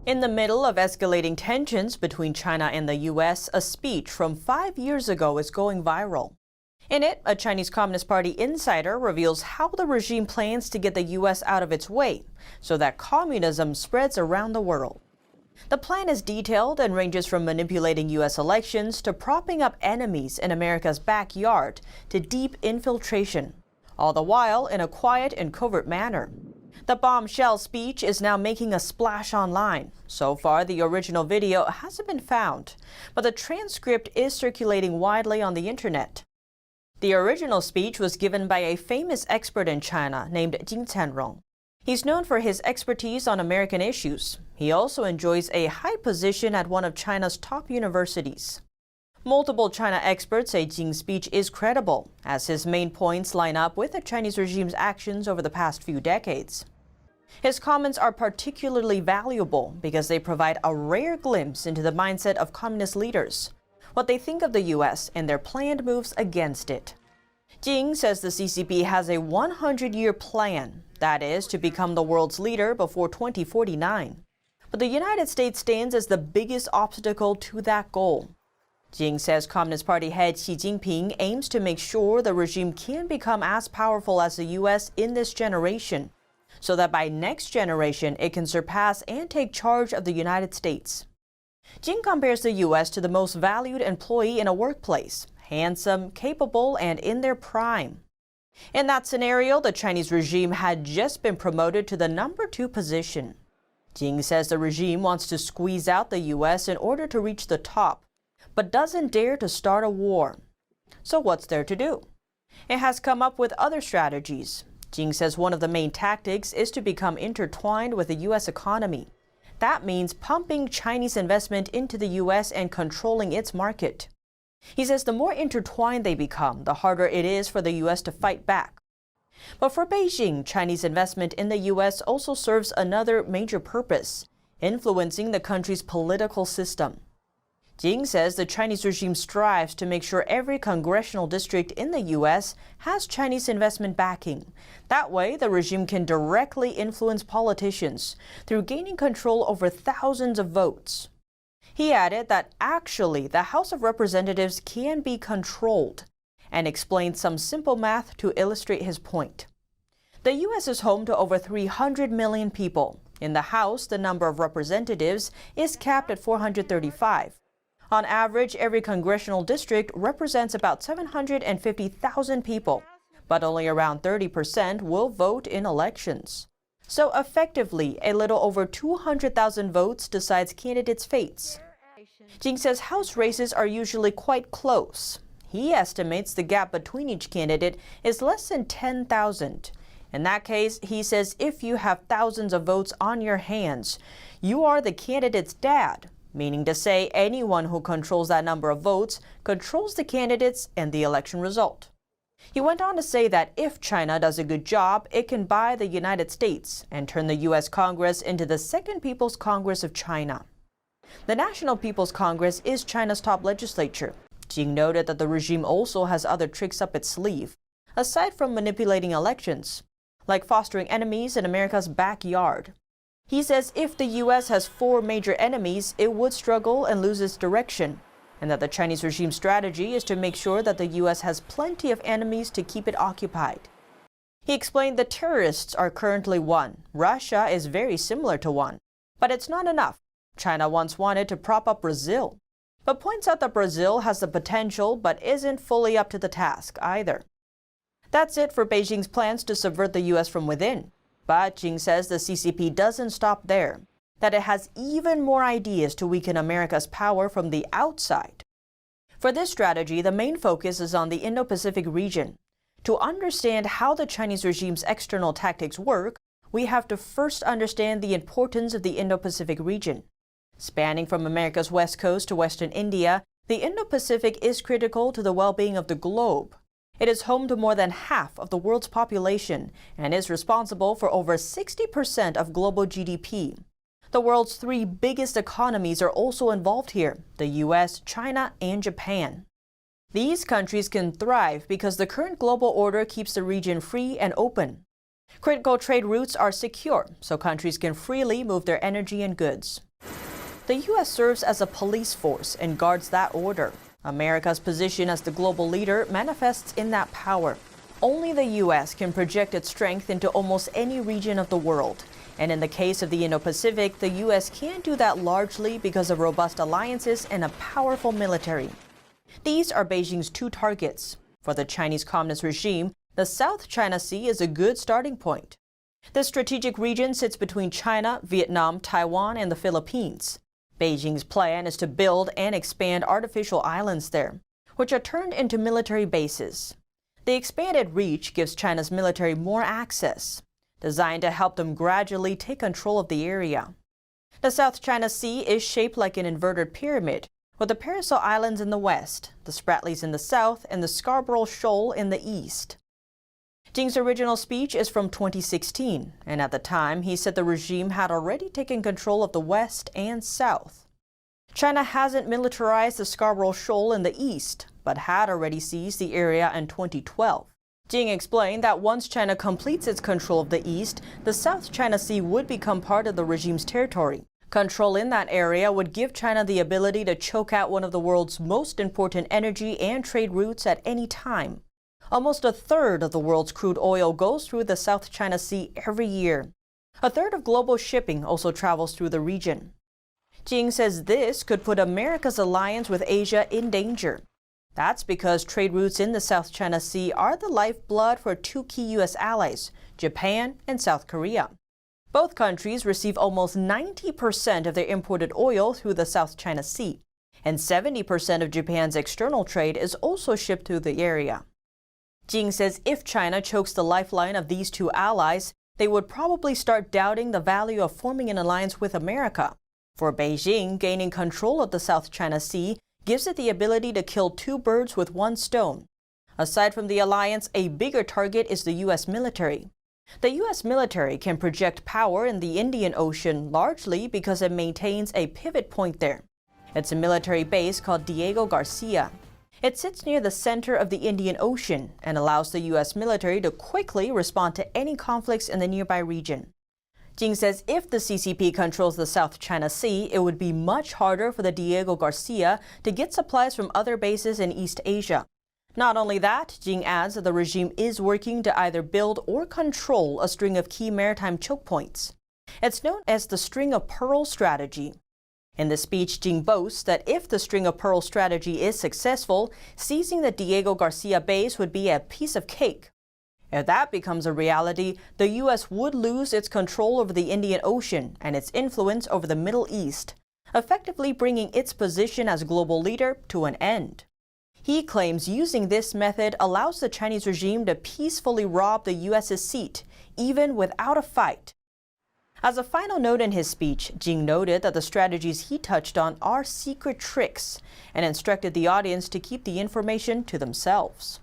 In the middle of escalating tensions between China and the U.S., a speech from 5 years ago is going viral. In it, a Chinese Communist Party insider reveals how the regime plans to get the U.S. out of its way so that communism spreads around the world. The plan is detailed and ranges from manipulating U.S. elections to propping up enemies in America's backyard to deep infiltration, all the while in a quiet and covert manner. The bombshell speech is now making a splash online. So far, the original video hasn't been found, but the transcript is circulating widely on the internet. The original speech was given by a famous expert in China named Jing. He's known for his expertise on American issues. He also enjoys a high position at one of China's top universities. Multiple China experts say Jing's speech is credible, as his main points line up with the Chinese regime's actions over the past few decades. His comments are particularly valuable because they provide a rare glimpse into the mindset of communist leaders, what they think of the U.S. and their planned moves against it. Jing says the CCP has a 100-year plan, that is, to become the world's leader before 2049. But the United States stands as the biggest obstacle to that goal. Jing says Communist Party head Xi Jinping aims to make sure the regime can become as powerful as the U.S. in this generation, so that by next generation it can surpass and take charge of the United States. Jing compares the U.S. to the most valued employee in a workplace, handsome, capable, and in their prime. In that scenario, the Chinese regime had just been promoted to the number 2 position. Jing says the regime wants to squeeze out the U.S. in order to reach the top, but doesn't dare to start a war. So what's there to do? It has come up with other strategies. Jing says one of the main tactics is to become intertwined with the U.S. economy. That means pumping Chinese investment into the U.S. and controlling its market. He says the more intertwined they become, the harder it is for the U.S. to fight back. But for Beijing, Chinese investment in the U.S. also serves another major purpose, influencing the country's political system. Jing says the Chinese regime strives to make sure every congressional district in the U.S. has Chinese investment backing. That way, the regime can directly influence politicians through gaining control over thousands of votes. He added that actually the House of Representatives can be controlled, and explained some simple math to illustrate his point. The U.S. is home to over 300 million people. In the House, the number of representatives is capped at 435. On average, every congressional district represents about 750,000 people, but only around 30% will vote in elections. So effectively, a little over 200,000 votes decides candidates' fates. Jing says House races are usually quite close. He estimates the gap between each candidate is less than 10,000. In that case, he says if you have thousands of votes on your hands, you are the candidate's dad, meaning to say anyone who controls that number of votes controls the candidates and the election result. He went on to say that if China does a good job, it can buy the United States and turn the U.S. Congress into the Second People's Congress of China. The National People's Congress is China's top legislature. Jing noted that the regime also has other tricks up its sleeve, aside from manipulating elections, like fostering enemies in America's backyard. He says if the U.S. has 4 major enemies, it would struggle and lose its direction, and that the Chinese regime's strategy is to make sure that the U.S. has plenty of enemies to keep it occupied. He explained the terrorists are currently one. Russia is very similar to one. But it's not enough. China once wanted to prop up Brazil, but points out that Brazil has the potential but isn't fully up to the task either. That's it for Beijing's plans to subvert the U.S. from within. But Jing says the CCP doesn't stop there, that it has even more ideas to weaken America's power from the outside. For this strategy, the main focus is on the Indo-Pacific region. To understand how the Chinese regime's external tactics work, we have to first understand the importance of the Indo-Pacific region. Spanning from America's west coast to western India, the Indo-Pacific is critical to the well-being of the globe. It is home to more than half of the world's population and is responsible for over 60% of global GDP. The world's 3 biggest economies are also involved here: the U.S., China, and Japan. These countries can thrive because the current global order keeps the region free and open. Critical trade routes are secure, so countries can freely move their energy and goods. The U.S. serves as a police force and guards that order. America's position as the global leader manifests in that power. Only the U.S. can project its strength into almost any region of the world. And in the case of the Indo-Pacific, the U.S. can't do that largely because of robust alliances and a powerful military. These are Beijing's two targets. For the Chinese Communist regime, the South China Sea is a good starting point. This strategic region sits between China, Vietnam, Taiwan, and the Philippines. Beijing's plan is to build and expand artificial islands there, which are turned into military bases. The expanded reach gives China's military more access, designed to help them gradually take control of the area. The South China Sea is shaped like an inverted pyramid, with the Paracel Islands in the west, the Spratlys in the south, and the Scarborough Shoal in the east. Jing's original speech is from 2016, and at the time he said the regime had already taken control of the west and south. China hasn't militarized the Scarborough Shoal in the east, but had already seized the area in 2012. Jing explained that once China completes its control of the east, the South China Sea would become part of the regime's territory. Control in that area would give China the ability to choke out one of the world's most important energy and trade routes at any time. Almost a third of the world's crude oil goes through the South China Sea every year. A third of global shipping also travels through the region. Jing says this could put America's alliance with Asia in danger. That's because trade routes in the South China Sea are the lifeblood for two key U.S. allies, Japan and South Korea. Both countries receive almost 90% of their imported oil through the South China Sea, and 70% of Japan's external trade is also shipped through the area. Jing says if China chokes the lifeline of these two allies, they would probably start doubting the value of forming an alliance with America. For Beijing, gaining control of the South China Sea gives it the ability to kill two birds with one stone. Aside from the alliance, a bigger target is the U.S. military. The U.S. military can project power in the Indian Ocean largely because it maintains a pivot point there. It's a military base called Diego Garcia. It sits near the center of the Indian Ocean and allows the U.S. military to quickly respond to any conflicts in the nearby region. Jing says if the CCP controls the South China Sea, it would be much harder for the Diego Garcia to get supplies from other bases in East Asia. Not only that, Jing adds that the regime is working to either build or control a string of key maritime choke points. It's known as the String of Pearls strategy. In the speech, Jing boasts that if the String of Pearls strategy is successful, seizing the Diego Garcia base would be a piece of cake. If that becomes a reality, the U.S. would lose its control over the Indian Ocean and its influence over the Middle East, effectively bringing its position as global leader to an end. He claims using this method allows the Chinese regime to peacefully rob the U.S.'s seat, even without a fight. As a final note in his speech, Jing noted that the strategies he touched on are secret tricks and instructed the audience to keep the information to themselves.